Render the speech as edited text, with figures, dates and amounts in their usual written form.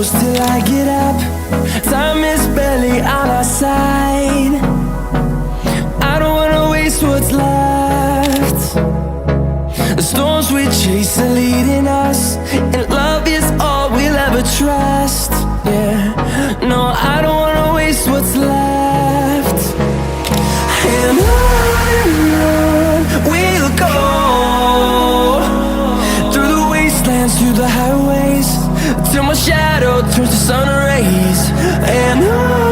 close till I get up. Time is barely on our side. I don't wanna waste what's left. The storms we chase are leading us, and love is all we'll ever trust. Yeah, no, I don't wanna waste what's left. And on we'll go, through the wastelands, through the highways, till my shadow turns to sun rays. And on